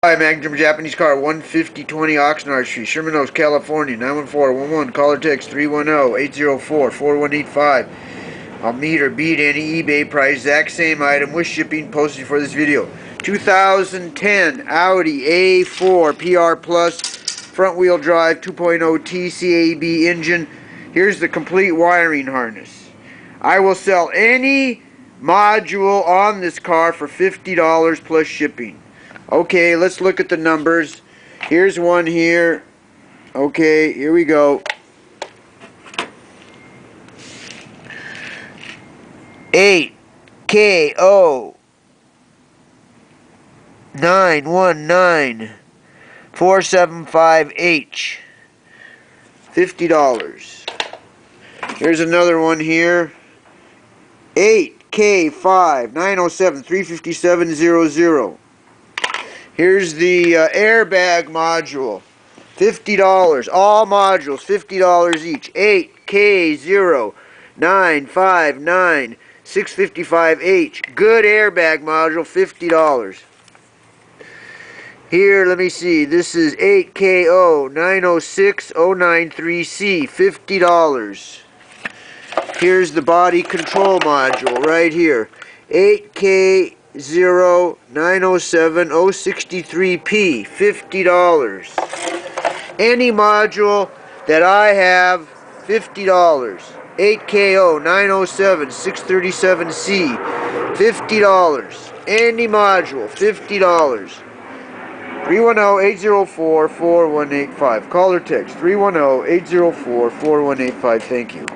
Hi, Magnum Japanese car, 15020 Oxnard Street, Sherman Oaks, California, 91411. Call or text 310-804-4185. I'll meet or beat any eBay price. Exact same item with shipping posted for this video. 2010 Audi A4 PR Plus, front wheel drive, 2.0 TCAB engine. Here's the complete wiring harness. I will sell any module on this car for $50 plus shipping. Okay, let's look at the numbers. Here's one here. Okay, here we go. 8K0919475H. $50. Here's another one here. 8K090735700. Here's the airbag module, $50. All modules, $50 each. 8K0959655H. Good airbag module, $50. Here, let me see. This is 8K0907063C, $50. Here's the body control module right here. 8K0907063P, $50. Any module that I have, $50. 8K0907637C, $50. Any module, $50. 310-804-4185. Call or text 310-804-4185. Thank you.